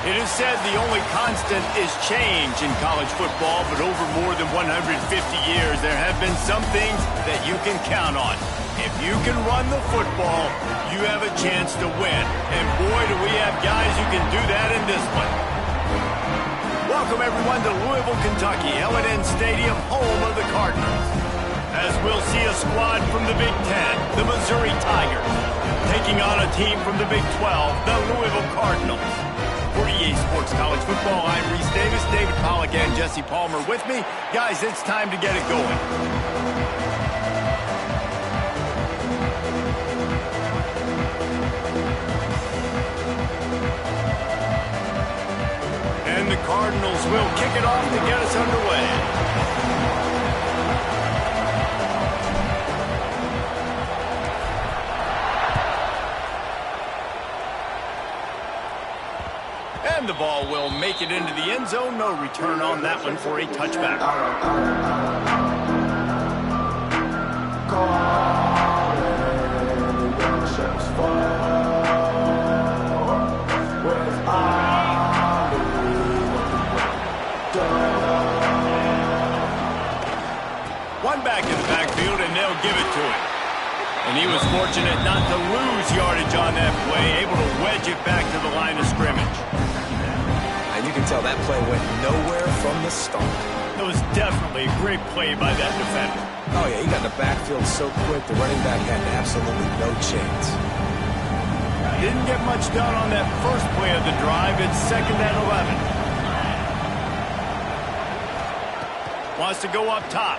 It is said the only constant is change in college football, but over more than 150 years, there have been some things that you can count on. If you can run the football, you have a chance to win. And boy, do we have guys who can do that in this one. Welcome, everyone, to Louisville, Kentucky, L&N Stadium, home of the Cardinals. As we'll see a squad from the Big Ten, the Missouri Tigers, taking on a team from the Big 12, the Louisville Cardinals. For EA Sports College Football, I'm Reese Davis, David Pollack, and Jesse Palmer with me. Guys, it's time to get it going. And the Cardinals will kick it off to get us underway. And the ball will make it into the end zone. No return on that one for a touchback. One back in the backfield, and they'll give it to him. And he was fortunate not to lose yardage on that play, able to wedge it back to the line of scrimmage. And you can tell that play went nowhere from the start. It was definitely a great play by that defender. Oh, yeah, he got in the backfield so quick, the running back had absolutely no chance. Didn't get much done on that first play of the drive. It's 2nd and 11. Wants to go up top.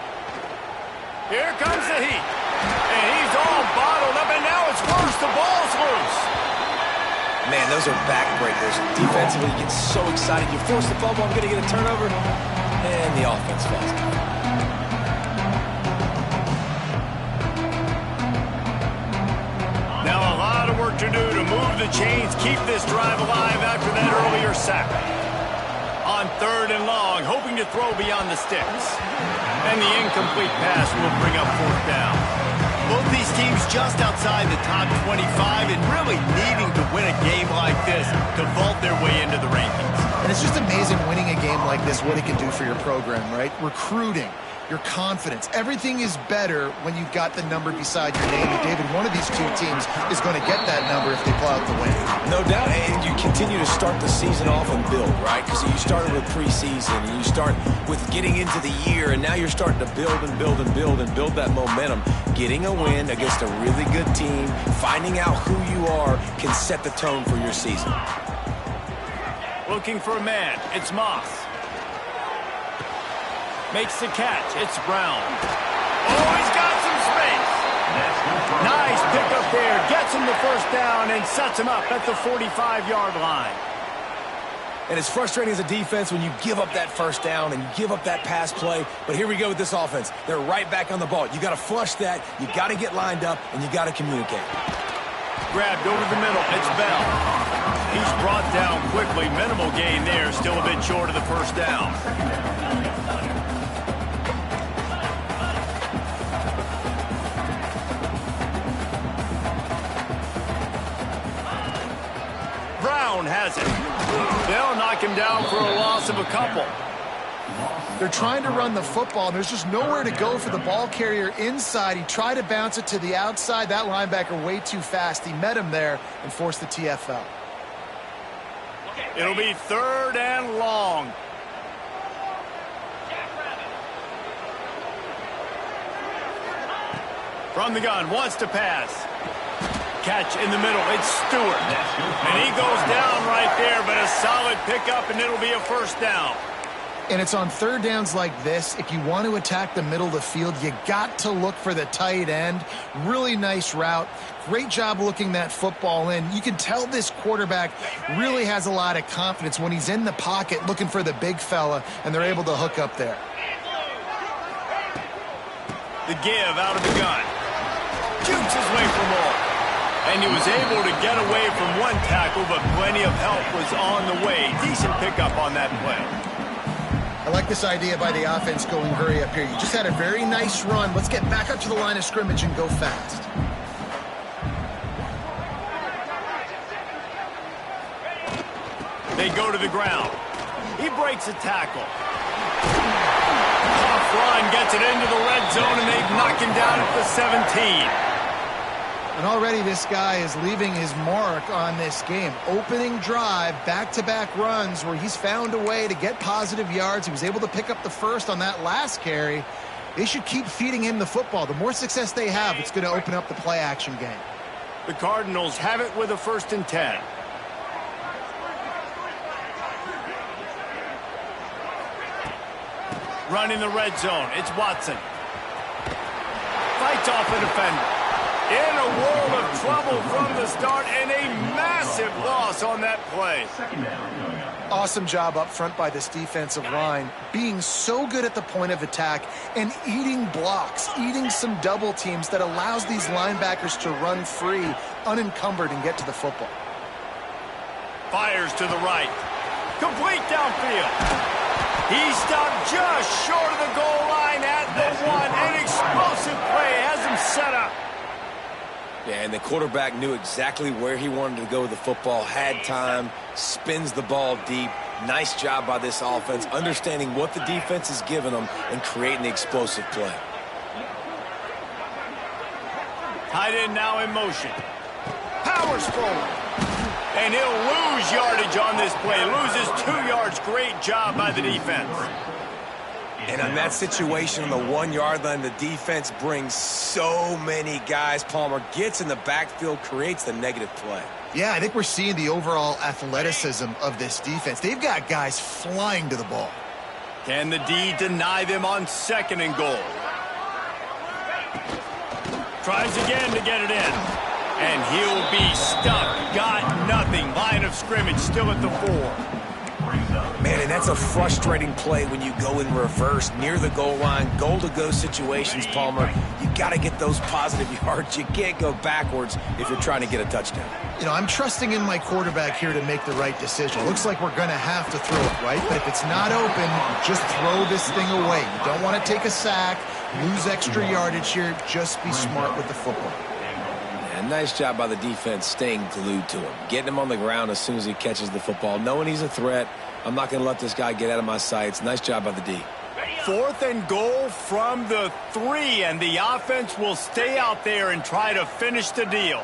Here comes the heat. And he's all bottled up, and now it's worse. The ball's loose. Man, those are backbreakers. Defensively, you get so excited. You force the fumble, I'm going to get a turnover, and the offense falls down. Now a lot of work to do to move the chains, keep this drive alive after that earlier sack. On 3rd and long, hoping to throw beyond the sticks. And the incomplete pass will bring up 4th down. Both these teams just outside the top 25 and really needing to win a game like this to vault their way into the rankings. And it's just amazing winning a game like this, what it can do for your program, right? Recruiting, your confidence. Everything is better when you've got the number beside your name. And David, one of these two teams is going to get that number if they pull out the win. No doubt, and you continue to start the season off and build, right? Because you started with preseason, and you start with getting into the year, and now you're starting to build and build and build and build that momentum. Getting a win against a really good team, finding out who you are, can set the tone for your season. Looking for a man. It's Moss. Makes the catch. It's Brown. Oh, he's got some space. Nice pickup there. Gets him the first down and sets him up at the 45-yard line. And it's frustrating as a defense when you give up that first down and you give up that pass play. But here we go with this offense. They're right back on the ball. You got to flush that. You got to get lined up, and you got to communicate. Grabbed over the middle. It's Bell. He's brought down quickly. Minimal gain there. Still a bit short of the first down. Brown has it. They'll knock him down for a loss of a couple. They're trying to run the football. There's just nowhere to go for the ball carrier inside. He tried to bounce it to the outside. That linebacker way too fast. He met him there and forced the TFL. It'll be 3rd and long. From the gun, wants to pass. Catch in the middle, it's Stewart. And he goes down right there, but a solid pickup, and it'll be a first down. And it's on 3rd downs like this. If you want to attack the middle of the field, you got to look for the tight end. Really nice route. Great job looking that football in. You can tell this quarterback really has a lot of confidence when he's in the pocket looking for the big fella, and they're able to hook up there. The give out of the gun. Jukes his way for more. And he was able to get away from one tackle, but plenty of help was on the way. Decent pickup on that play. I like this idea by the offense going hurry up here. You just had a very nice run. Let's get back up to the line of scrimmage and go fast. They go to the ground. He breaks a tackle. Tough run gets it into the red zone, and they've knocked him down at the 17. And already this guy is leaving his mark on this game. Opening drive, back-to-back runs where he's found a way to get positive yards. He was able to pick up the first on that last carry. They should keep feeding him the football. The more success they have, it's going to open up the play-action game. The Cardinals have it with a 1st and 10. Running the red zone. It's Watson. Fights off a defender. In a world of trouble from the start, and a massive loss on that play. Awesome job up front by this defensive line, being so good at the point of attack and eating blocks, eating some double teams that allows these linebackers to run free, unencumbered, and get to the football. Fires to the right. Complete downfield. He stopped just short of the goal line at the 1. An explosive play has him set up. Yeah, and the quarterback knew exactly where he wanted to go with the football, had time, spins the ball deep. Nice job by this offense, understanding what the defense is giving them and creating the explosive play. Tight end now in motion. Powers forward. And he'll lose yardage on this play. Loses 2 yards. Great job by the defense. And on that situation on the 1-yard line, the defense brings so many guys. Palmer gets in the backfield, creates the negative play. Yeah, I think we're seeing the overall athleticism of this defense. They've got guys flying to the ball. Can the D deny them on 2nd and goal? Tries again to get it in. And he'll be stuck. Got nothing. Line of scrimmage still at the 4. Man, and that's a frustrating play when you go in reverse near the goal line, goal-to-go situations, Palmer. You got to get those positive yards. You can't go backwards if you're trying to get a touchdown. You know, I'm trusting in my quarterback here to make the right decision. Looks like we're going to have to throw it, right? But if it's not open, just throw this thing away. You don't want to take a sack, lose extra yardage here. Just be smart with the football. And nice job by the defense staying glued to him, getting him on the ground as soon as he catches the football, knowing he's a threat. I'm not going to let this guy get out of my sights. Nice job by the D. 4th and goal from the 3, and the offense will stay out there and try to finish the deal.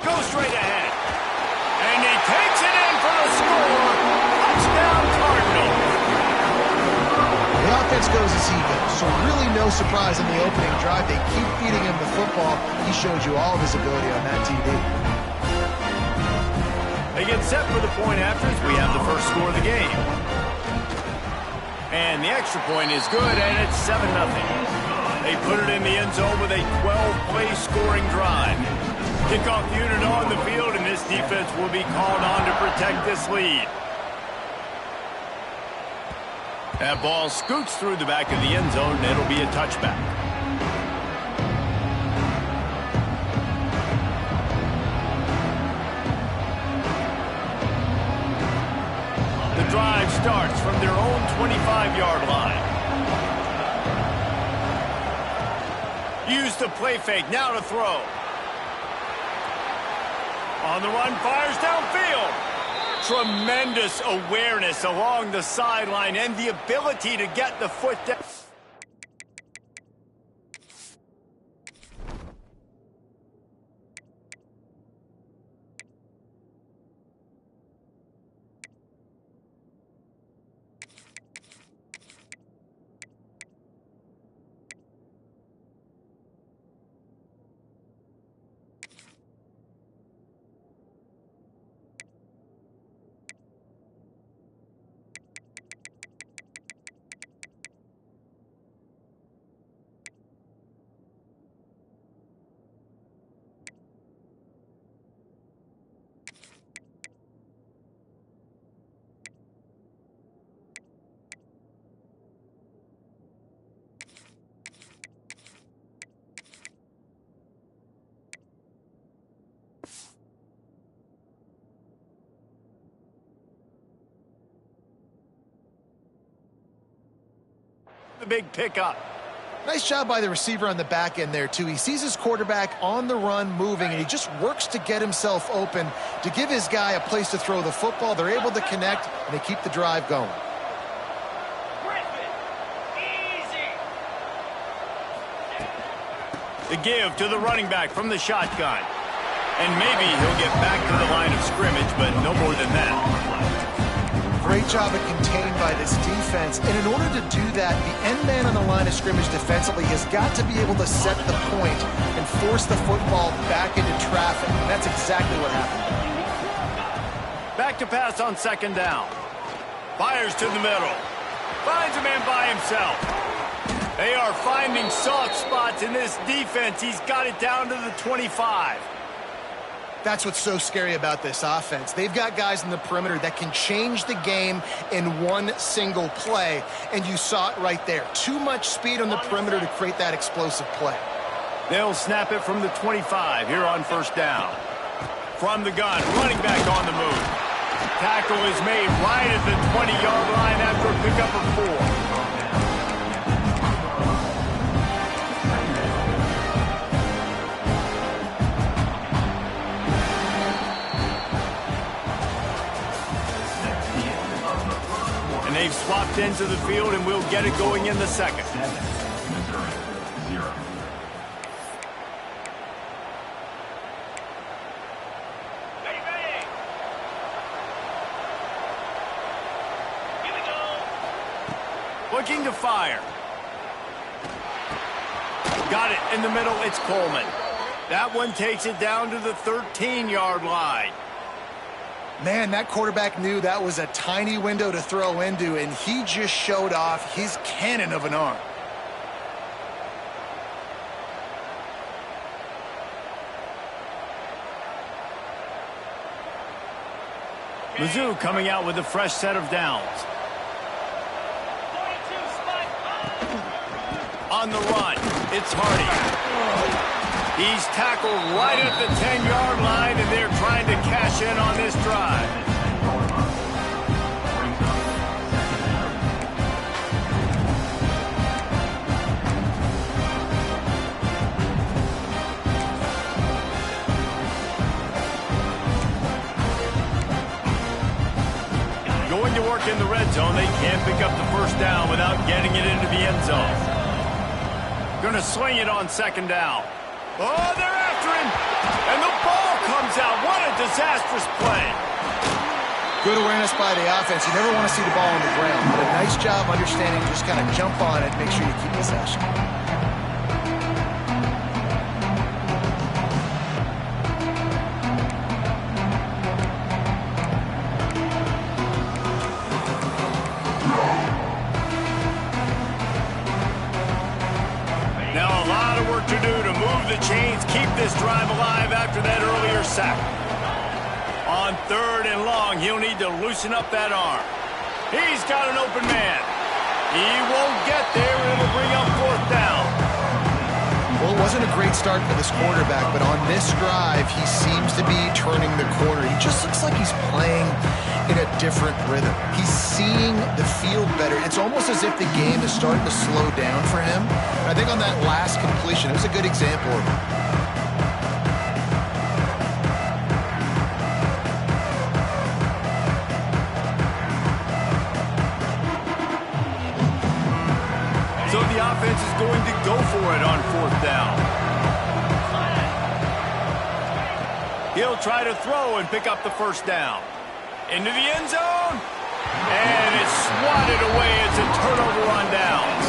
Go straight ahead. And he takes it in for the score. Touchdown, Cardinals. The offense goes as he goes, so really no surprise in the opening drive. They keep feeding him the football. He showed you all of his ability on that TD. They get set for the point after as we have the first score of the game. And the extra point is good, and it's 7-0. They put it in the end zone with a 12-play scoring drive. Kickoff unit on the field, and this defense will be called on to protect this lead. That ball scoots through the back of the end zone, and it'll be a touchback. The drive starts from their own 25-yard line. Use the play fake, now to throw. On the run, fires downfield. Tremendous awareness along the sideline and the ability to get the foot down. The big pickup. Nice job by the receiver on the back end there, too. He sees his quarterback on the run moving, and he just works to get himself open to give his guy a place to throw the football. They're able to connect, and they keep the drive going. The give to the running back from the shotgun. And maybe he'll get back to the line of scrimmage, but no more than that. Great job of contained by this defense. And in order to do that, the end man on the line of scrimmage defensively has got to be able to set the point and force the football back into traffic. And that's exactly what happened. Back to pass on second down. Fires to the middle. Finds a man by himself. They are finding soft spots in this defense. He's got it down to the 25. That's what's so scary about this offense. They've got guys in the perimeter that can change the game in one single play, and you saw it right there. Too much speed on the perimeter to create that explosive play. They'll snap it from the 25 here on first down. From the gun, running back on the move. Tackle is made right at the 20-yard line after a pickup of 4. They've swapped into the field, and we'll get it going in the second. Looking to fire. Got it in the middle. It's Coleman. That one takes it down to the 13-yard line. Man, that quarterback knew that was a tiny window to throw into, and he just showed off his cannon of an arm. Mizzou coming out with a fresh set of downs. On the run, it's Hardy. He's tackled right at the 10-yard line, and they're trying to cash in on this drive. Going to work in the red zone. They can't pick up the first down without getting it into the end zone. Going to swing it on second down. Oh, they're after him, and the ball comes out. What a disastrous play. Good awareness by the offense. You never want to see the ball on the ground, but a nice job understanding just kind of jump on it, make sure you keep possession. To do to move the chains, keep this drive alive after that earlier sack. On third and long, he'll need to loosen up that arm. He's got an open man. He won't get there. It'll bring up fourth down. Well, it wasn't a great start for this quarterback, but on this drive, he seems to be turning the corner. He just looks like he's playing in a different rhythm. He's seeing the field better. It's almost as if the game is starting to slow down for him. And I think on that last completion, it was a good example of it. So the offense is going to go for it on fourth down. He'll try to throw and pick up the first down. Into the end zone. And it's swatted away. It's a turnover on downs.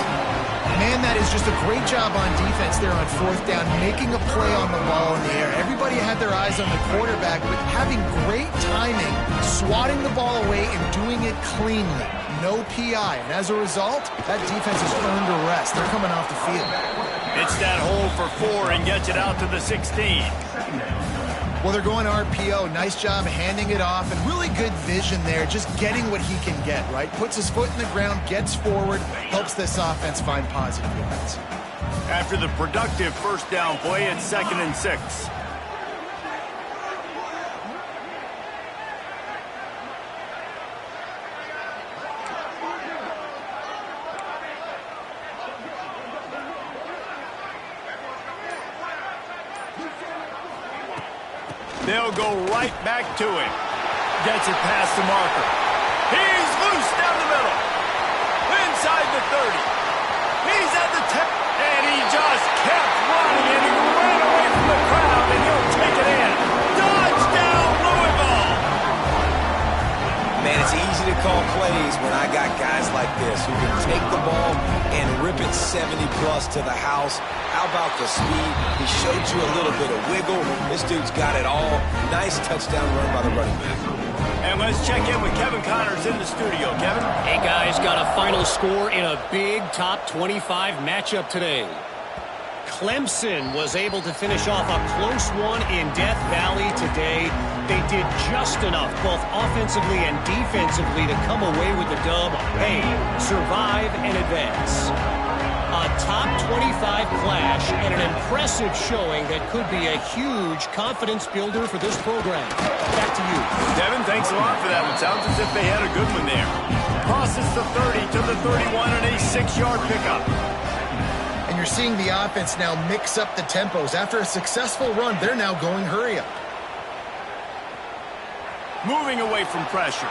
Man, that is just a great job on defense there on fourth down, making a play on the ball in the air. Everybody had their eyes on the quarterback, but having great timing, swatting the ball away and doing it cleanly. No PI. And as a result, that defense has earned a rest. They're coming off the field. It's that hole for 4 and gets it out to the 16. Well, they're going RPO. Nice job handing it off, and really good vision there, just getting what he can get, right? Puts his foot in the ground, gets forward, helps this offense find positive yards. After the productive first down play, it's 2nd and 6. They'll go right back to him. Gets it past the marker. He's loose down the middle. Inside the 30. He's at the 10. And he just kept running, and he ran away from the crowd, and he'll take it in. Touchdown, Louisville! Man, it's easy to call plays when I got guys like this who can take the ball and rip it 70-plus to the house. How about the speed? He showed you a little bit of wiggle. This dude's got it all. Nice touchdown run by the running back. And let's check in with Kevin Connors in the studio. Kevin? Hey, guys, got a final score in a big top 25 matchup today. Clemson was able to finish off a close one in Death Valley today. They did just enough, both offensively and defensively, to come away with the dub. Hey, survive and advance. A top 25 clash and an impressive showing that could be a huge confidence builder for this program. Back to you. Devin, thanks a lot for that one. Sounds as if they had a good one there. Crosses the 30 to the 31 and a 6-yard pickup. And you're seeing the offense now mix up the tempos. After a successful run, they're now going hurry up. Moving away from pressure.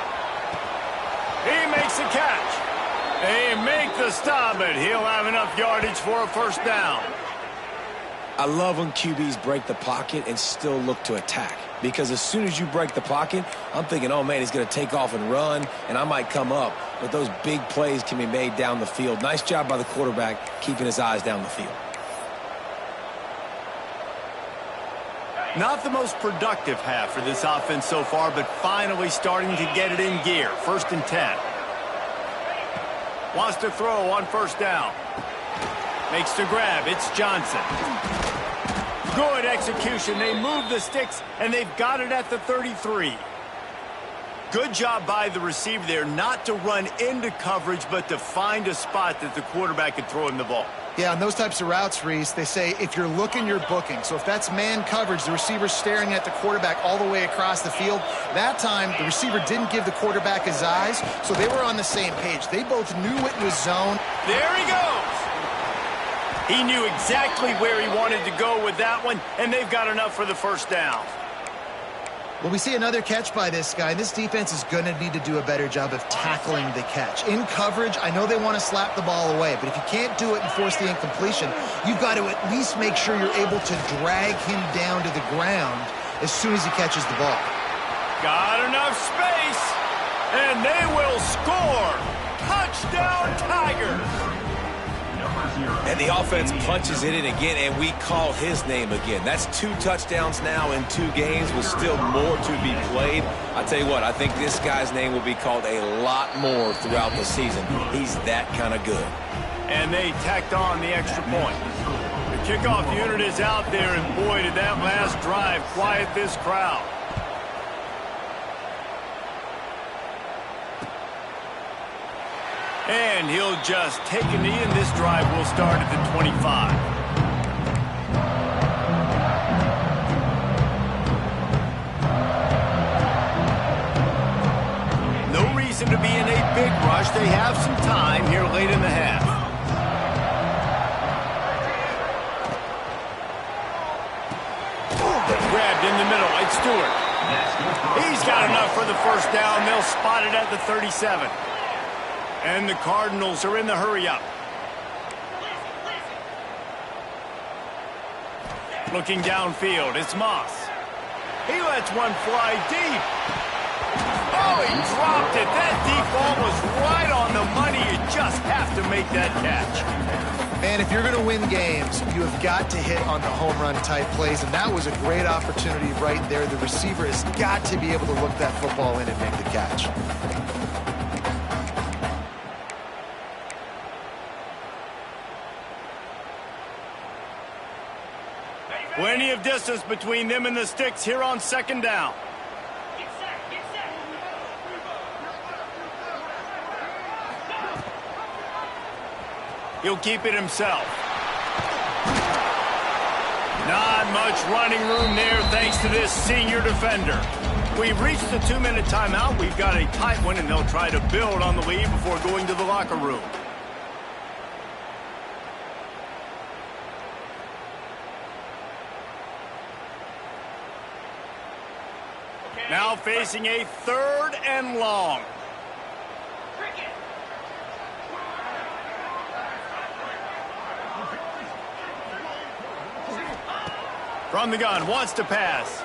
He makes a catch. They make the stop, but he'll have enough yardage for a first down. I love when QBs break the pocket and still look to attack. Because as soon as you break the pocket, I'm thinking, oh, man, he's going to take off and run, and I might come up. But those big plays can be made down the field. Nice job by the quarterback keeping his eyes down the field. Not the most productive half for this offense so far, but finally starting to get it in gear. 1st and 10. Wants to throw on first down. Makes the grab. It's Johnson. Good execution. They move the sticks, and they've got it at the 33. Good job by the receiver there not to run into coverage, but to find a spot that the quarterback could throw him the ball. Yeah, on those types of routes, Reese, they say if you're looking, you're booking. So if that's man coverage, the receiver's staring at the quarterback all the way across the field. That time, the receiver didn't give the quarterback his eyes, so they were on the same page. They both knew it was zone. There he goes. He knew exactly where he wanted to go with that one, and they've got enough for the first down. Well, we see another catch by this guy. This defense is going to need to do a better job of tackling the catch. In coverage, I know they want to slap the ball away, but if you can't do it and force the incompletion, you've got to at least make sure you're able to drag him down to the ground as soon as he catches the ball. Got enough space, and they will score. Touchdown, Tigers. And the offense punches it in again, and we call his name again. That's 2 touchdowns now in 2 games with still more to be played. I tell you what, I think this guy's name will be called a lot more throughout the season. He's that kind of good. And they tacked on the extra point. The kickoff unit is out there, and boy, did that last drive quiet this crowd. And he'll just take a knee, and this drive will start at the 25. No reason to be in a big rush. They have some time here late in the half. Grabbed in the middle. It's Stewart. He's got enough for the first down. They'll spot it at the 37. And the Cardinals are in the hurry-up. Looking downfield, it's Moss. He lets one fly deep. Oh, he dropped it. That deep ball was right on the money. You just have to make that catch. Man, if you're going to win games, you have got to hit on the home run type plays, and that was a great opportunity right there. The receiver has got to be able to look that football in and make the catch. Plenty of distance between them and the sticks here on 2nd down. He'll keep it himself. Not much running room there thanks to this senior defender. We've reached the 2-minute timeout. We've got a tight one, and they'll try to build on the lead before going to the locker room. Now facing a 3rd and long. From the gun, wants to pass.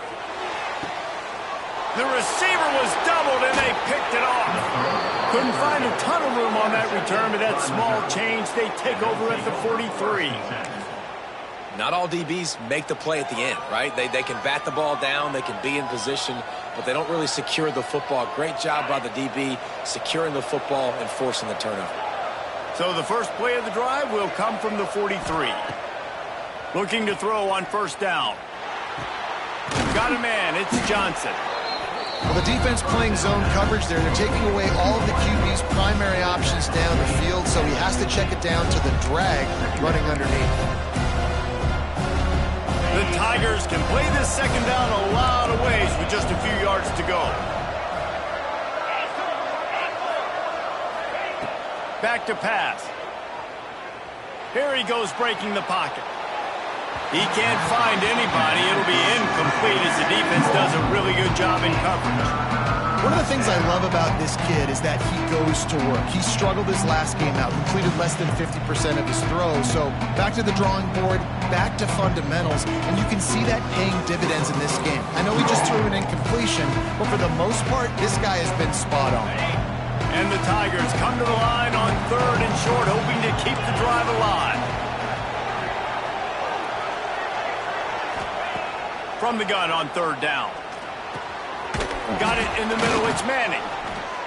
The receiver was doubled, and they picked it off. Couldn't find a ton of room on that return, but that small change, they take over at the 43. Not all DBs make the play at the end, right? They can bat the ball down, they can be in position, but they don't really secure the football. Great job by the DB securing the football and forcing the turnover. So the first play of the drive will come from the 43. Looking to throw on 1st down. Got a man, it's Johnson. Well, the defense playing zone coverage there. They're taking away all of the QB's primary options down the field, so he has to check it down to the drag running underneath. The Tigers can play this 2nd down a lot of ways with just a few yards to go. Back to pass. Here he goes breaking the pocket. He can't find anybody. It'll be incomplete as the defense does a really good job in coverage. One of the things I love about this kid is that he goes to work. He struggled his last game out, completed less than 50% of his throws. So back to the drawing board, back to fundamentals, and you can see that paying dividends in this game. I know he just threw an incompletion, but for the most part, this guy has been spot on. And the Tigers come to the line on 3rd and short, hoping to keep the drive alive. From the gun on 3rd down. Got it in the middle, it's Manning.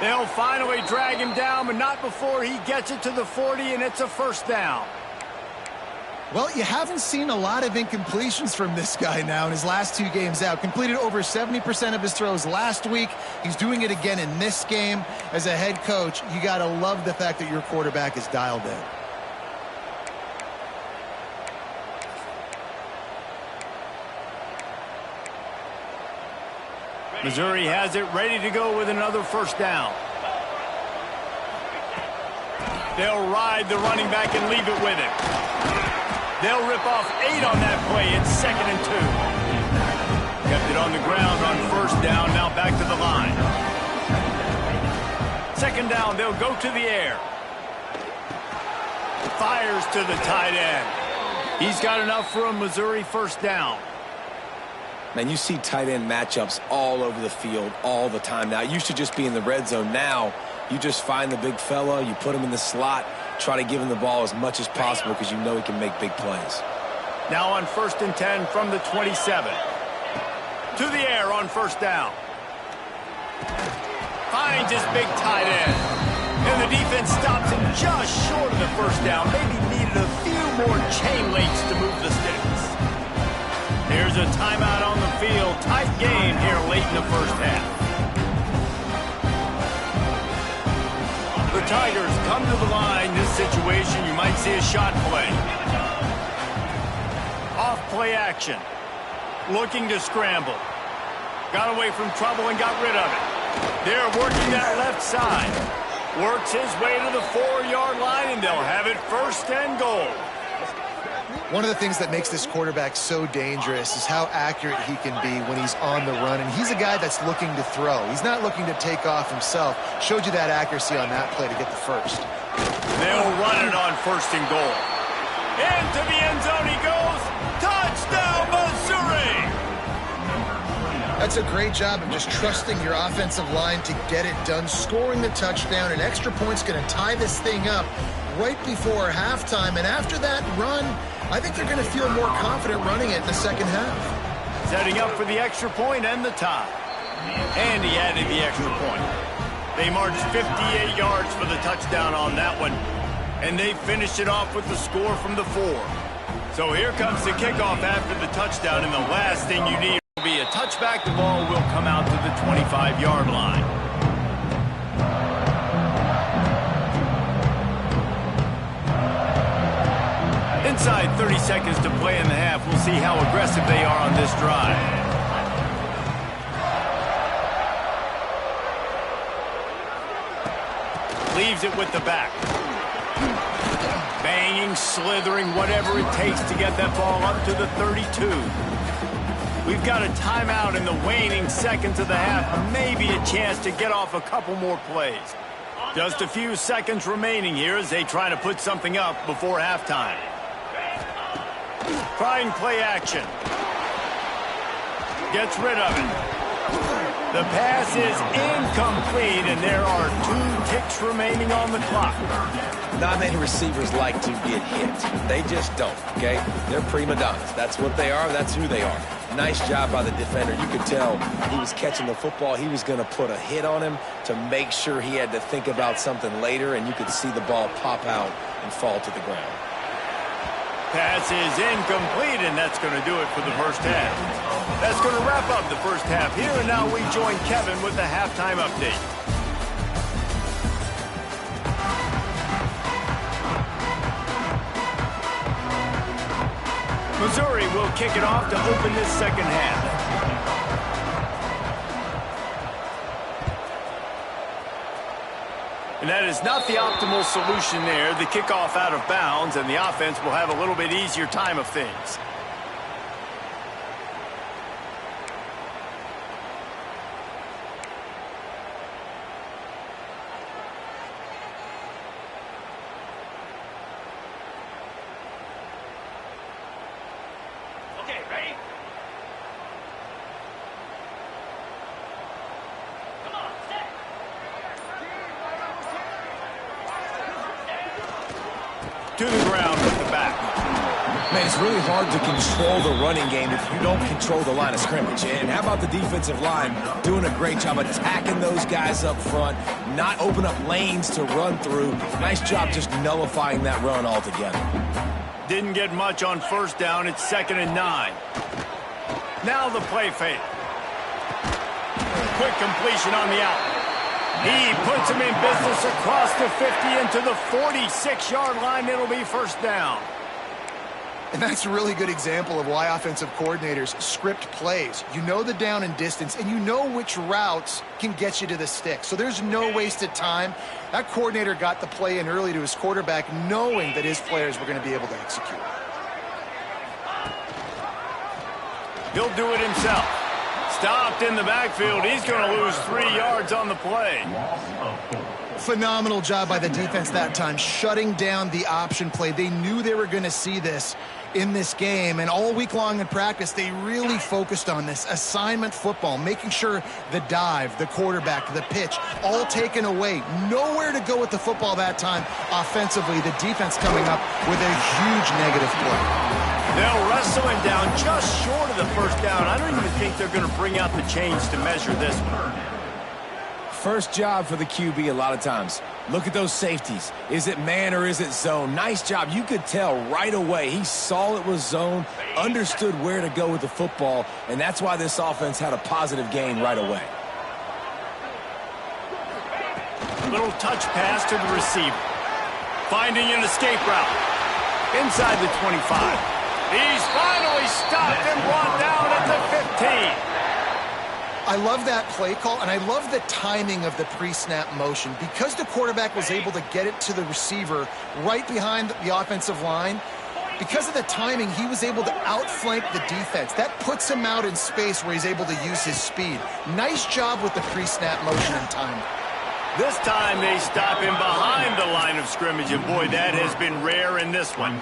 They'll finally drag him down, but not before he gets it to the 40, and it's a 1st down. Well, you haven't seen a lot of incompletions from this guy now in his last 2 games out. Completed over 70% of his throws last week. He's doing it again in this game. As a head coach, you got to love the fact that your quarterback is dialed in. Missouri has it ready to go with another 1st down. They'll ride the running back and leave it with him. They'll rip off 8 on that play. It's 2nd and 2. Kept it on the ground on 1st down. Now back to the line. 2nd down. They'll go to the air. Fires to the tight end. He's got enough for a Missouri 1st down. Man, you see tight end matchups all over the field all the time now. It used to just be in the red zone. Now you just find the big fella, you put him in the slot, try to give him the ball as much as possible because you know he can make big plays. Now on 1st and 10 from the 27. To the air on 1st down. Finds his big tight end. And the defense stops him just short of the 1st down. Maybe needed a few more chain links to move the sticks. Here's a timeout on the field. Tight game here late in the 1st half. The Tigers come to the line. This situation, you might see a shot play. Off play action. Looking to scramble. Got away from trouble and got rid of it. They're working that left side. Works his way to the 4-yard line, and they'll have it 1st and goal. One of the things that makes this quarterback so dangerous is how accurate he can be when he's on the run. And he's a guy that's looking to throw. He's not looking to take off himself. Showed you that accuracy on that play to get the 1st. They'll run it on 1st and goal. Into the end zone he goes. Touchdown, Missouri! That's a great job of just trusting your offensive line to get it done, scoring the touchdown. An extra point's going to tie this thing up right before halftime. And after that run, I think they're going to feel more confident running it in the 2nd half. Setting up for the extra point and the tie. And he added the extra point. They marched 58 yards for the touchdown on that one. And they finished it off with the score from the 4. So here comes the kickoff after the touchdown. And the last thing you need will be a touchback. The ball will come out to the 25-yard line. Inside 30 seconds to play in the half. We'll see how aggressive they are on this drive. Leaves it with the back. Banging, slithering, whatever it takes to get that ball up to the 32. We've got a timeout in the waning seconds of the half. Maybe a chance to get off a couple more plays. Just a few seconds remaining here as they try to put something up before halftime. Trying play action. Gets rid of it. The pass is incomplete, and there are 2 ticks remaining on the clock. Not many receivers like to get hit. They just don't, okay? They're prima donnas. That's what they are. That's who they are. Nice job by the defender. You could tell he was catching the football. He was going to put a hit on him to make sure he had to think about something later, and you could see the ball pop out and fall to the ground. Pass is incomplete, and that's going to do it for the first half. That's going to wrap up the first half here, and now we join Kevin with the halftime update. Missouri will kick it off to open this second half. And that is not the optimal solution there. The kickoff out of bounds, and the offense will have a little bit easier time of things. Okay, ready? Come on, set. To the ground with the back. Man, it's really hard to control the running game if you don't control the line of scrimmage. And how about the defensive line doing a great job attacking those guys up front, not open up lanes to run through. Nice job just nullifying that run altogether. Didn't get much on first down. It's 2nd and 9. Now the play fake. Quick completion on the out. He puts him in business across the 50 into the 46-yard line. It'll be first down. And that's a really good example of why offensive coordinators script plays. You know the down and distance, and you know which routes can get you to the stick. So there's no wasted time. That coordinator got the play in early to his quarterback, knowing that his players were going to be able to execute. He'll do it himself. Stopped in the backfield. He's going to lose 3 yards on the play. Phenomenal job by the defense that time, shutting down the option play. They knew they were going to see this in this game, and all week long in practice, they really focused on this assignment football, making sure the dive, the quarterback, the pitch, all taken away. Nowhere to go with the football that time offensively. The defense coming up with a huge negative play. They'll wrestle him down just short of the first down. I don't even think they're going to bring out the chains to measure this one. First job for the QB a lot of times. Look at those safeties. Is it man or is it zone? Nice job. You could tell right away. He saw it was zone, understood where to go with the football, and that's why this offense had a positive gain right away. Little touch pass to the receiver. Finding an escape route. Inside the 25. He's finally stopped and brought down at the 15. I love that play call, and I love the timing of the pre-snap motion. Because the quarterback was able to get it to the receiver right behind the offensive line, because of the timing, he was able to outflank the defense. That puts him out in space where he's able to use his speed. Nice job with the pre-snap motion and timing. This time they stop him behind the line of scrimmage, and boy, that has been rare in this one.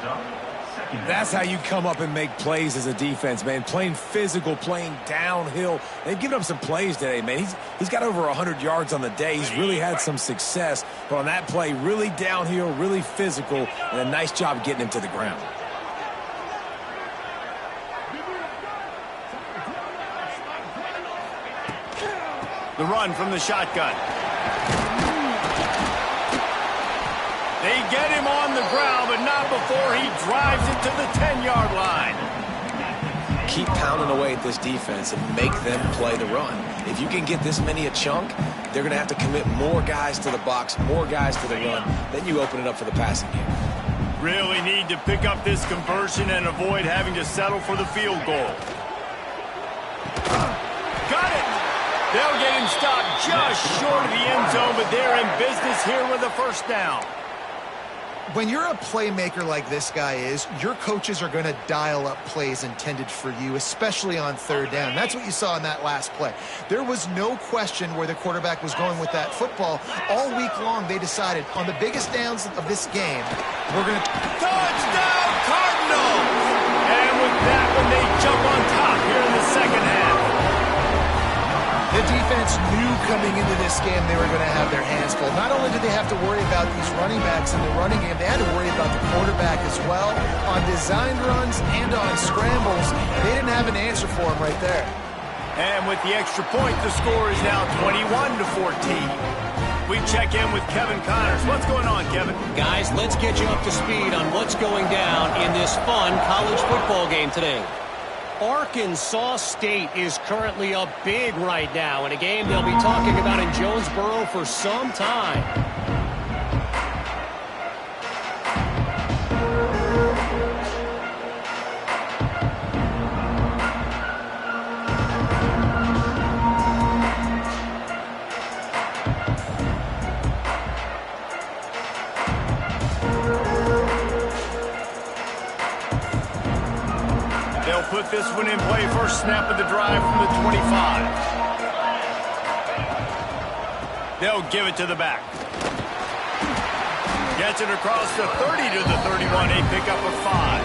That's how you come up and make plays as a defense, man. Playing physical, playing downhill. They've given up some plays today, man. He's got over 100 yards on the day. He's really had some success. But on that play, really downhill, really physical, and a nice job getting him to the ground. The run from the shotgun. They get him on the ground, but not before he drives it to the 10-yard line. Keep pounding away at this defense and make them play the run. If you can get this many a chunk, they're going to have to commit more guys to the box, more guys to the run. Then you open it up for the passing game. Really need to pick up this conversion and avoid having to settle for the field goal. Got it! They'll get him stopped just short of the end zone, but they're in business here with a first down. When you're a playmaker like this guy is, your coaches are going to dial up plays intended for you, especially on third down. That's what you saw in that last play. There was no question where the quarterback was going with that football. All week long, they decided on the biggest downs of this game, we're going to... Touchdown, Cardinals! And with that one, they jump on top here in the second half. The defense knew coming into this game they were going to have their hands full. Not only did they have to worry about these running backs in the running game, they had to worry about the quarterback as well. On designed runs and on scrambles, they didn't have an answer for him right there. And with the extra point, the score is now 21-14. We check in with Kevin Connors. What's going on, Kevin? Guys, let's get you up to speed on what's going down in this fun college football game today. Arkansas State is currently up big right now in a game they'll be talking about in Jonesboro for some time. Put this one in play. First snap of the drive from the 25. They'll give it to the back. Gets it across the 30 to the 31. A pickup of 5.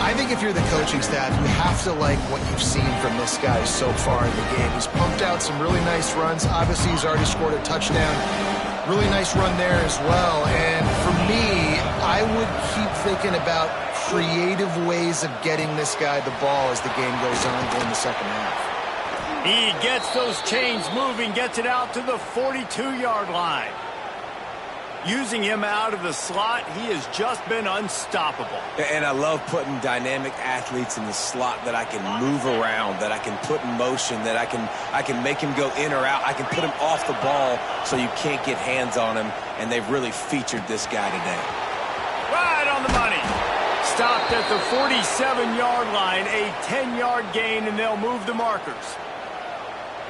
I think if you're the coaching staff, you have to like what you've seen from this guy so far in the game. He's pumped out some really nice runs. Obviously, he's already scored a touchdown. Really nice run there as well. And for me, I would keep thinking about creative ways of getting this guy the ball as the game goes on during the second half. He gets those chains moving, gets it out to the 42-yard line. Using him out of the slot, he has just been unstoppable. And I love putting dynamic athletes in the slot that I can move around, that I can put in motion, that I can make him go in or out. I can put him off the ball so you can't get hands on him, and they've really featured this guy today. Right on the money. Stopped at the 47-yard line, a 10-yard gain, and they'll move the markers.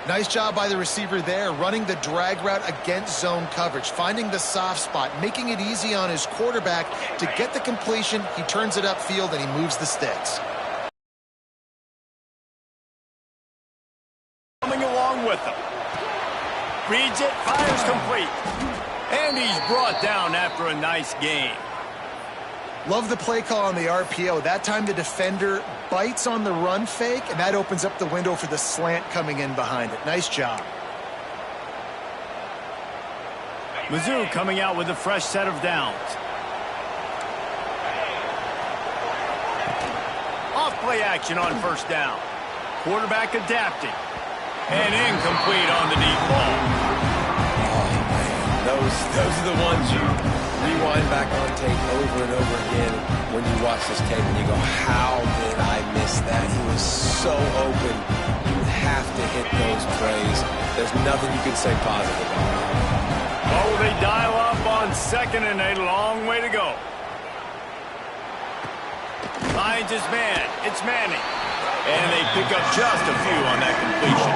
Nice job by the receiver there, running the drag route against zone coverage, finding the soft spot, making it easy on his quarterback to get the completion. He turns it upfield, and he moves the sticks. Coming along with him. Reads it, fires complete. And he's brought down after a nice gain. Love the play call on the RPO. That time the defender bites on the run fake, and that opens up the window for the slant coming in behind it. Nice job. Mizzou coming out with a fresh set of downs. Off play action on first down. Quarterback adapting. And incomplete on the deep ball. Oh, man. Those are the ones you rewind back on tape over and over again when you watch this tape and you go, how did I miss that? He was so open. You have to hit those plays. There's nothing you can say positive about. Oh, they dial up on second and a long way to go. Finds his man. It's Manning. And they pick up just a few on that completion.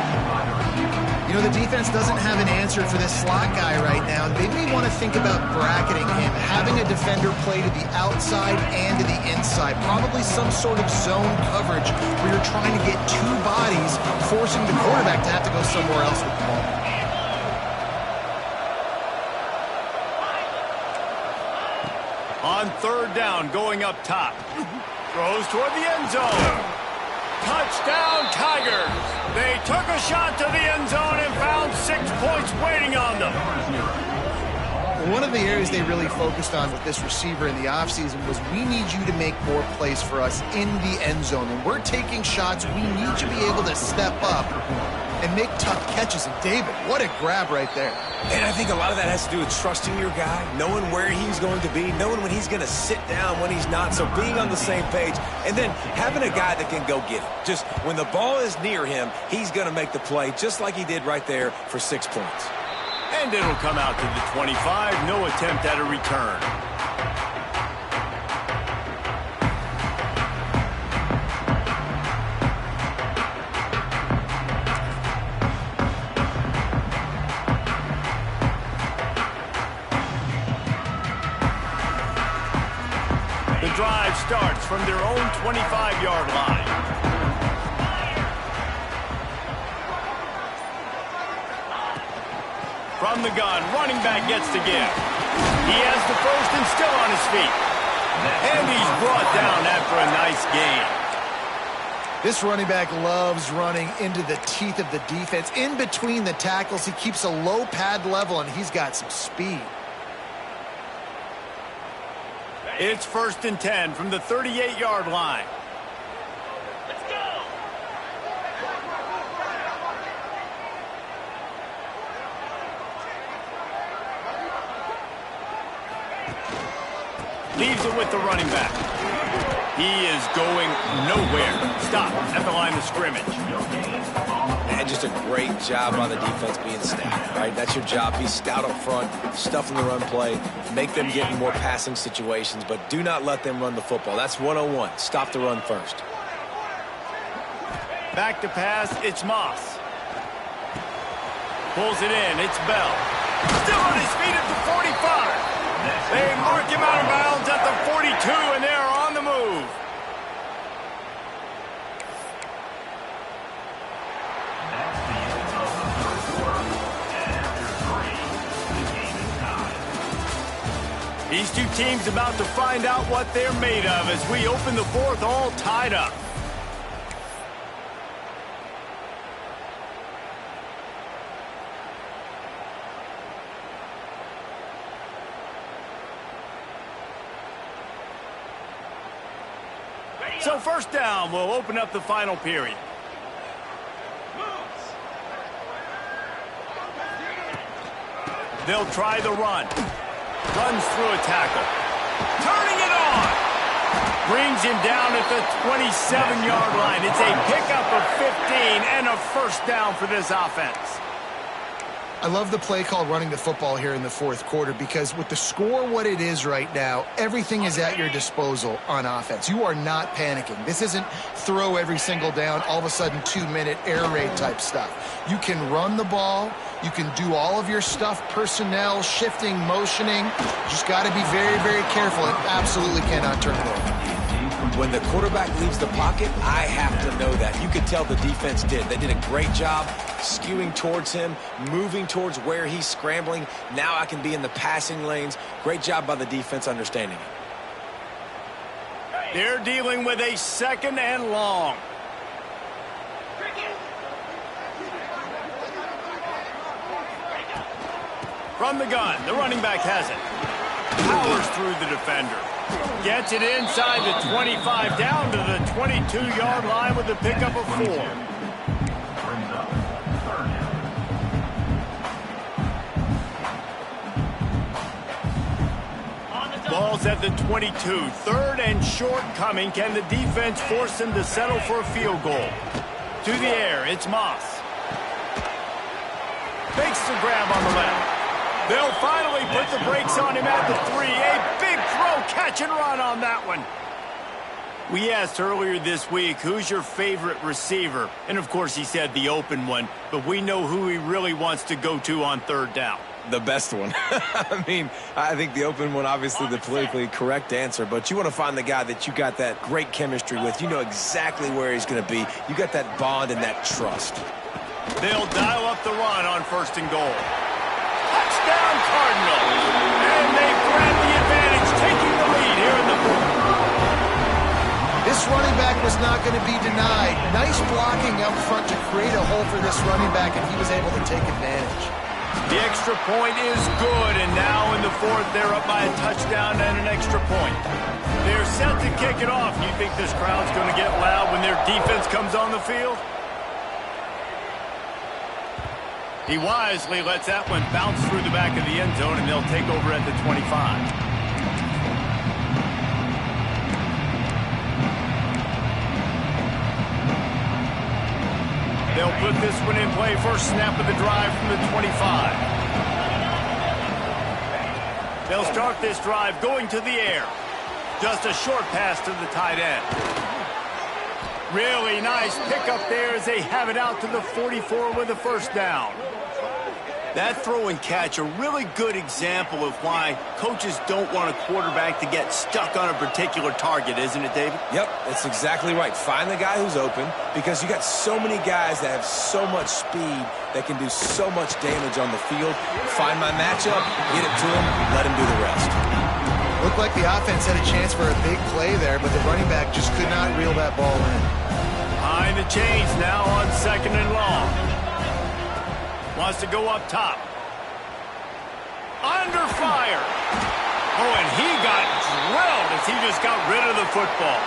You know, the defense doesn't have an answer for this slot guy right now. They may want to think about bracketing him, having a defender play to the outside and to the inside. Probably some sort of zone coverage where you're trying to get two bodies, forcing the quarterback to have to go somewhere else with the ball. On third down, going up top. Throws toward the end zone. Touchdown, Tigers. They took a shot to the end zone and found 6 points waiting on them. One of the areas they really focused on with this receiver in the offseason was we need you to make more plays for us in the end zone. And we're taking shots. We need you to be able to step up and make tough catches. And David, what a grab right there. And I think a lot of that has to do with trusting your guy, knowing where he's going to be, knowing when he's going to sit down, when he's not, so being on the same page, and then having a guy that can go get it. Just when the ball is near him, he's going to make the play, just like he did right there for 6 points. And it'll come out to the 25, no attempt at a return. drive starts from their own 25-yard line. From the gun, running back gets to give. He has the first and still on his feet. And he's brought down after a nice gain. This running back loves running into the teeth of the defense. In between the tackles, he keeps a low pad level, and he's got some speed. It's 1st and 10 from the 38-yard line. Let's go! Leaves it with the running back. He is going nowhere. Stop at the line of scrimmage. And just a great job by the defense being stout, right? That's your job. Be stout up front, stuff in the run play, make them get in more passing situations, but do not let them run the football. That's 101. Stop the run first. Back to pass, it's Moss. Pulls it in, it's Bell. Still on his feet at the 45. They mark him out of bounds at the 42, and they're on the move. These two teams about to find out what they're made of as we open the fourth all tied up. So 1st down will open up the final period. They'll try the run. Runs through a tackle. Turning it on. Brings him down at the 27-yard line. It's a pickup of 15 and a 1st down for this offense. I love the play call running the football here in the 4th quarter because with the score what it is right now, everything is at your disposal on offense. You are not panicking. This isn't throw every single down, all of a sudden 2-minute air raid type stuff. You can run the ball. You can do all of your stuff, personnel, shifting, motioning. You just got to be very, very careful and absolutely cannot turn it over. When the quarterback leaves the pocket, I have to know that. You could tell the defense did. They did a great job skewing towards him, moving towards where he's scrambling. Now I can be in the passing lanes. Great job by the defense understanding it. They're dealing with a 2nd and long. From the gun, the running back has it. Powers through the defender. Gets it inside the 25, down to the 22-yard line with a pickup of 4. Ball's at the 22. 3rd and short coming. Can the defense force him to settle for a field goal? To the air, it's Moss. Makes the grab on the left. They'll finally put the brakes on him at the 3. A big throw, catch and run on that one. We asked earlier this week, who's your favorite receiver? And, of course, he said the open one. But we know who he really wants to go to on 3rd down. The best one. I mean, I think the open one, obviously the politically correct answer, but you want to find the guy that you got that great chemistry with. You know exactly where he's going to be. You got that bond and that trust. They'll dial up the run on 1st and goal. Touchdown Cardinals. And they grab the advantage, taking the lead here in the 4th. This running back was not going to be denied. Nice blocking up front to create a hole for this running back, and he was able to take advantage. The extra point is good, and now in the 4th, they're up by a touchdown and an extra point. They're set to kick it off. You think this crowd's going to get loud when their defense comes on the field? He wisely lets that one bounce through the back of the end zone, and they'll take over at the 25. They'll put this one in play. First snap of the drive from the 25. They'll start this drive going to the air. Just a short pass to the tight end. Really nice pickup there as they have it out to the 44 with a 1st down. That throw and catch, a really good example of why coaches don't want a quarterback to get stuck on a particular target, isn't it, David? Yep, that's exactly right. Find the guy who's open, because you got so many guys that have so much speed that can do so much damage on the field. Find my matchup, get it to him, let him do the rest. Looked like the offense had a chance for a big play there, but the running back just could not reel that ball in. Behind the chains now on 2nd and long. Wants to go up top. Under fire. Oh, and he got drilled as he just got rid of the football.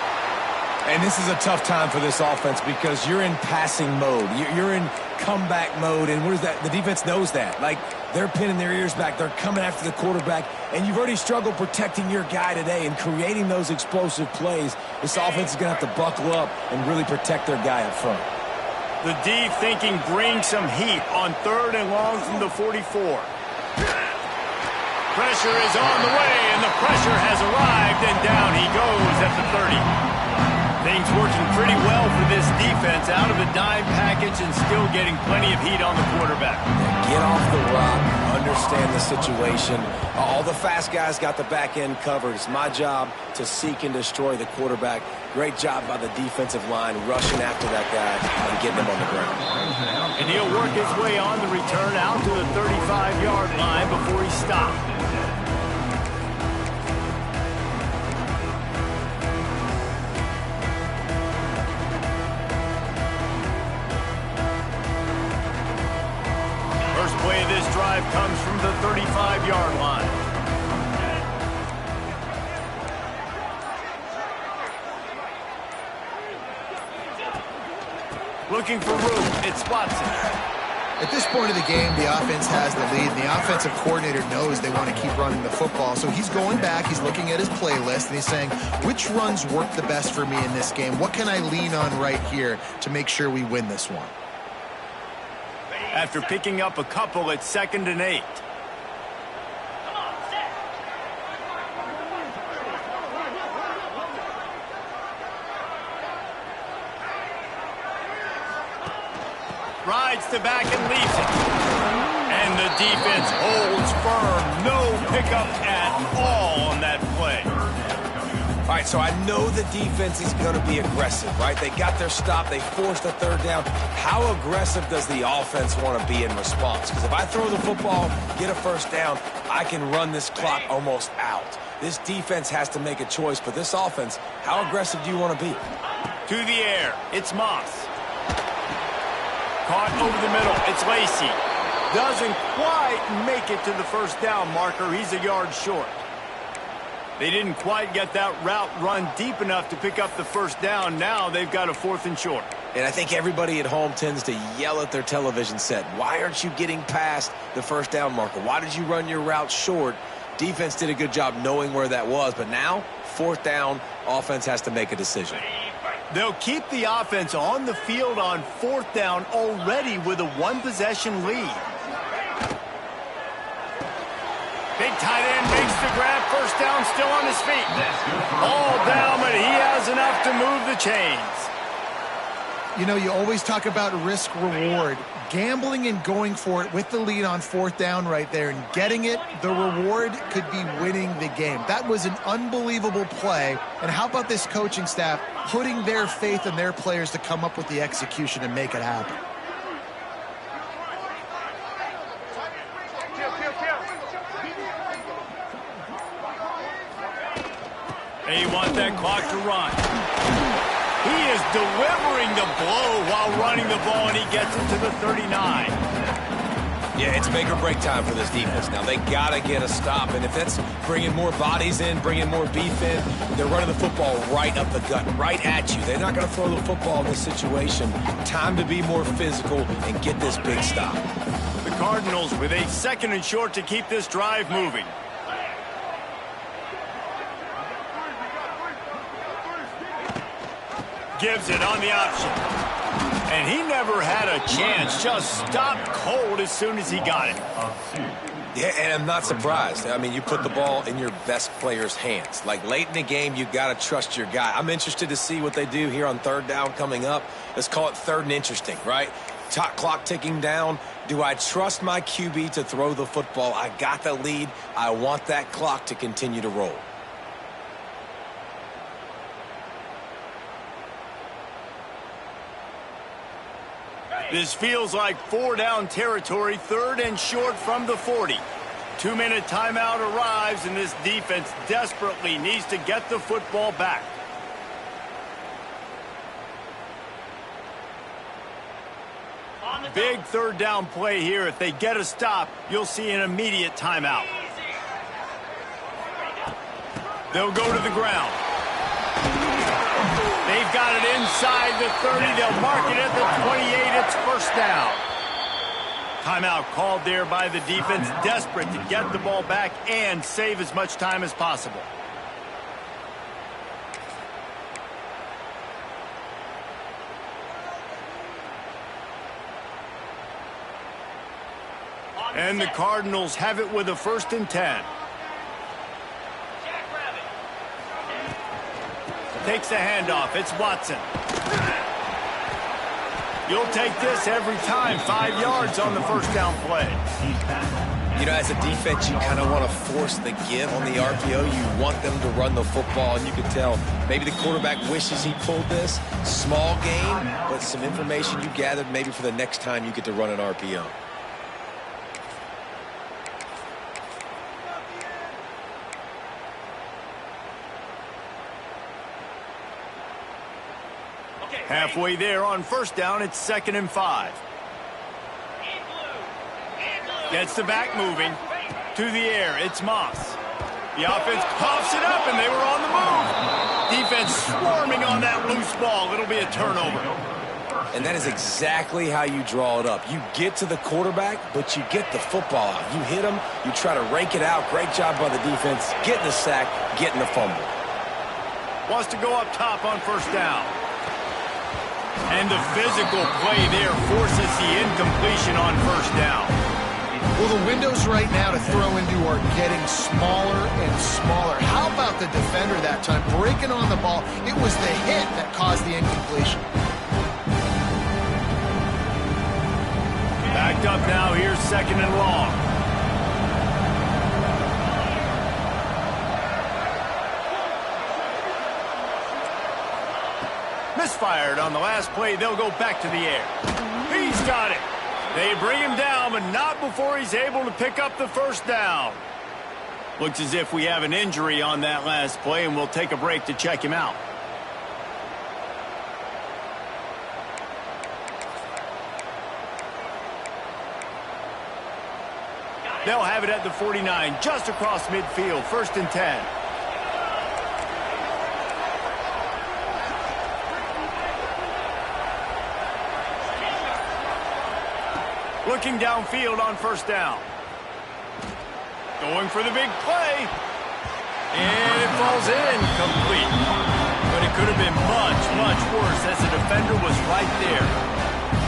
And this is a tough time for this offense because you're in passing mode. You're in comeback mode, and what is that? The defense knows that. Like, they're pinning their ears back. They're coming after the quarterback, and you've already struggled protecting your guy today and creating those explosive plays. This offense is going to have to buckle up and really protect their guy up front. The D thinking bring some heat on 3rd and long from the 44. Pressure is on the way, and the pressure has arrived, and down he goes at the 30. Things working pretty well for this defense, out of a dime package and still getting plenty of heat on the quarterback. Get off the rock, understand the situation. All the fast guys got the back end covered. It's my job to seek and destroy the quarterback. Great job by the defensive line rushing after that guy and getting him on the ground. And he'll work his way on the return out to the 35-yard line before he stopped. First play of this drive comes from the 35-yard line. Looking for room, it's Watson. At this point of the game, the offense has the lead. The offensive coordinator knows they want to keep running the football. So he's going back, he's looking at his playlist, and he's saying, which runs work the best for me in this game? What can I lean on right here to make sure we win this one? After picking up a couple at 2nd and 8. Rides the back and leaves it. And the defense holds firm. No pickup at all on that play. All right, so I know the defense is going to be aggressive, right? They got their stop. They forced the 3rd down. How aggressive does the offense want to be in response? Because if I throw the football, get a 1st down, I can run this clock almost out. This defense has to make a choice, but this offense, how aggressive do you want to be? To the air, it's Moss. Caught over the middle, it's Lacy. Doesn't quite make it to the 1st down marker. He's a yard short. They didn't quite get that route run deep enough to pick up the 1st down. Now they've got a 4th and short. And I think everybody at home tends to yell at their television set. Why aren't you getting past the 1st down marker? Why did you run your route short? Defense did a good job knowing where that was. But now, 4th down, offense has to make a decision. They'll keep the offense on the field on 4th down already with a 1-possession lead. Big tight end makes the grab. 1st down, still on his feet. All down, but he has enough to move the chains. You know, you always talk about risk-reward. Gambling and going for it with the lead on 4th down right there and getting it, the reward could be winning the game. That was an unbelievable play. And how about this coaching staff putting their faith in their players to come up with the execution and make it happen? They want that clock to run. He is delivering the blow while running the ball, and he gets it to the 39. Yeah, it's make or break time for this defense. Now, they got to get a stop, and if that's bringing more bodies in, bringing more beef in, they're running the football right up the gut, right at you. They're not going to throw the football in this situation. Time to be more physical and get this big stop. The Cardinals with a 2nd and short to keep this drive moving. Gives it on the option. And he never had a chance. Just stopped cold as soon as he got it. Yeah, and I'm not surprised. I mean, you put the ball in your best player's hands. Like, late in the game, you got to trust your guy. I'm interested to see what they do here on 3rd down coming up. Let's call it 3rd and interesting, right? Clock ticking down. Do I trust my QB to throw the football? I got the lead. I want that clock to continue to roll. This feels like 4-down territory, 3rd and short from the 40. 2-minute timeout arrives, and this defense desperately needs to get the football back. Big 3rd down play here. If they get a stop, you'll see an immediate timeout. They'll go to the ground. They've got it inside the 30. They'll mark it at the 28. It's 1st down. Timeout called there by the defense, desperate to get the ball back and save as much time as possible. And the Cardinals have it with a 1st and 10. Takes the handoff. It's Watson. You'll take this every time. 5 yards on the 1st down play. You know, as a defense, you kind of want to force the give on the RPO. You want them to run the football, and you can tell maybe the quarterback wishes he pulled this. Small gain, but some information you gathered maybe for the next time you get to run an RPO. Halfway there on 1st down, it's 2nd and 5. Gets the back moving. To the air, it's Moss. The offense coughs it up, and they were on the move. Defense swarming on that loose ball. It'll be a turnover. And that is exactly how you draw it up. You get to the quarterback, but you get the football out. You hit him, you try to rake it out. Great job by the defense, getting the sack, getting the fumble. Wants to go up top on 1st down. And the physical play there forces the incompletion on 1st down. Well, the windows right now to throw into are getting smaller and smaller. How about the defender that time breaking on the ball? It was the hit that caused the incompletion. Backed up now. Here's 2nd and long. Misfired on the last play. They'll go back to the air. He's got it. They bring him down, but not before he's able to pick up the 1st down. Looks as if we have an injury on that last play, and we'll take a break to check him out. They'll have it at the 49, just across midfield, 1st and 10. Looking downfield on 1st down. Going for the big play. And it falls in complete. But it could have been much, much worse as the defender was right there.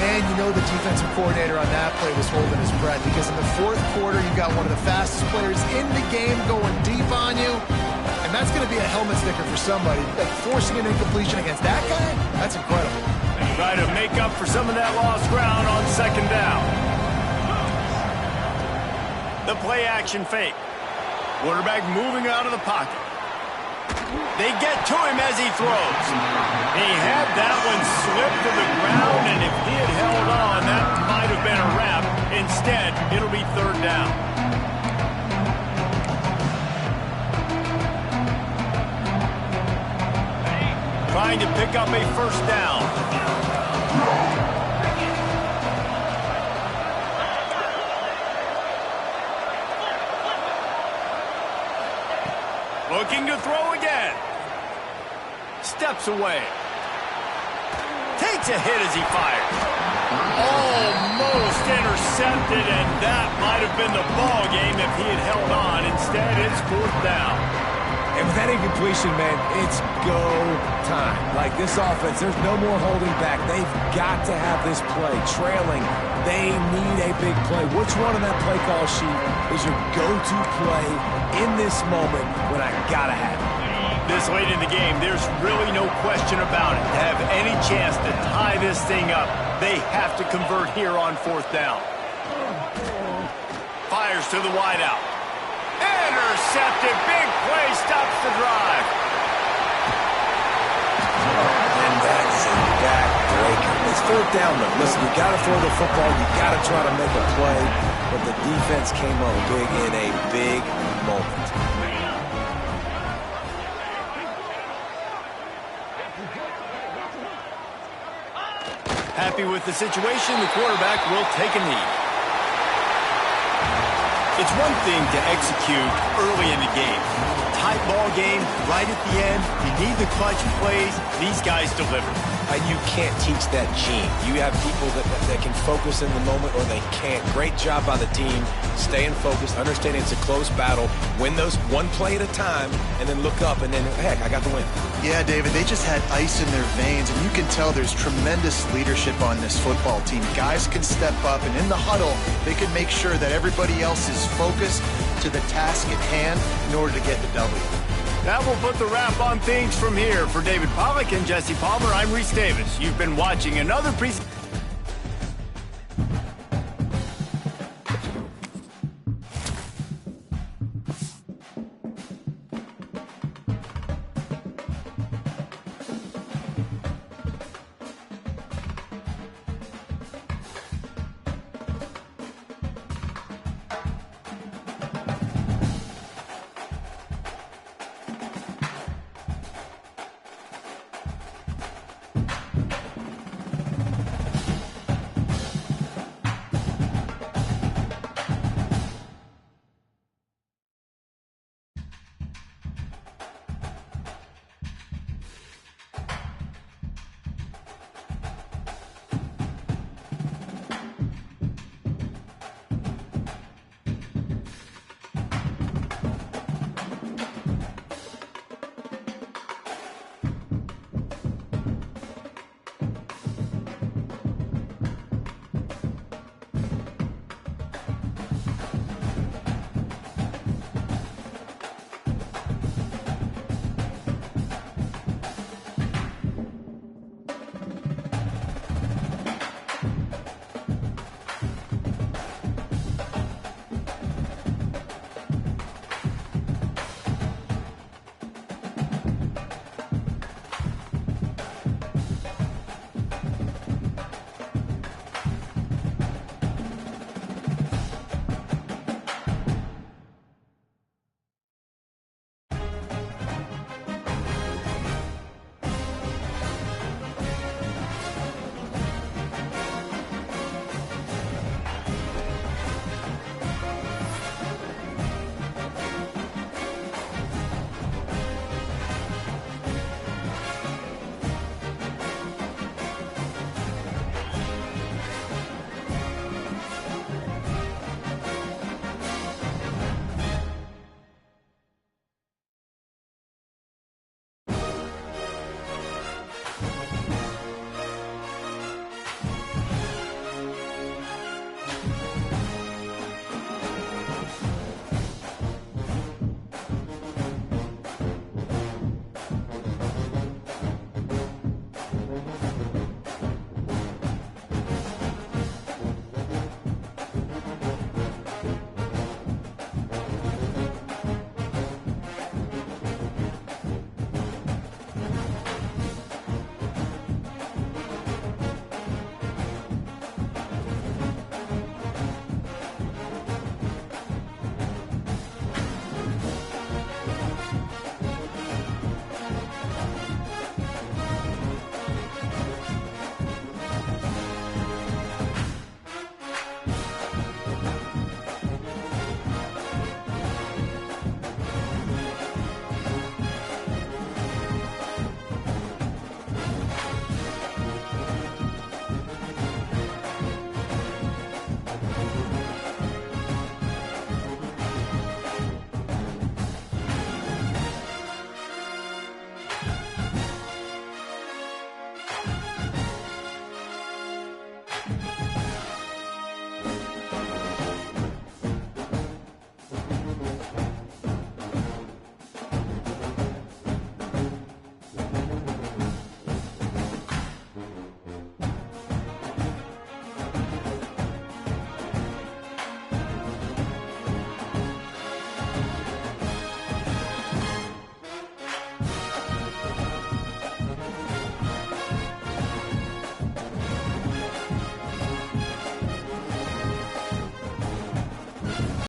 Man, you know the defensive coordinator on that play was holding his breath, because in the 4th quarter, you've got one of the fastest players in the game going deep on you. And that's going to be a helmet sticker for somebody. Like, forcing an incompletion against that guy, that's incredible. They try to make up for some of that lost ground on 2nd down. The play action fake. Quarterback moving out of the pocket. They get to him as he throws. He had that one slip to the ground, and if he had held on, that might have been a wrap. Instead, it'll be 3rd down. Trying to pick up a 1st down. Looking to throw again. Steps away. Takes a hit as he fires. Almost intercepted, and that might have been the ball game if he had held on. Instead, it's 4th down. And with that incompletion, man, it's go time. Like, this offense, there's no more holding back. They've got to have this play. Trailing, they need a big play. Which one on that play call sheet is your go-to play in this moment when I gotta have it? This late in the game, there's really no question about it. To have any chance to tie this thing up, They have to convert here on 4th down. Fires to the wideout. Intercepted. Big play stops the drive. And that is a backbreaker. It's 4th down, though. Listen, you got to throw the football. You got to try to make a play. But the defense came on big in a big moment. Happy with the situation, the quarterback will take a knee. It's one thing to execute early in the game. Tight ball game, right at the end. You need the clutch plays. These guys deliver. You can't teach that gene. You have people that can focus in the moment or they can't. Great job by the team, staying focused, understanding it's a close battle, win those one play at a time, and then look up, and then, heck, I got the win. Yeah, David, they just had ice in their veins, and you can tell there's tremendous leadership on this football team. Guys can step up, and in the huddle, they can make sure that everybody else is focused to the task at hand in order to get the W. That will put the wrap on things from here. For David Pollack and Jesse Palmer, I'm Reese Davis. You've been watching another presentation.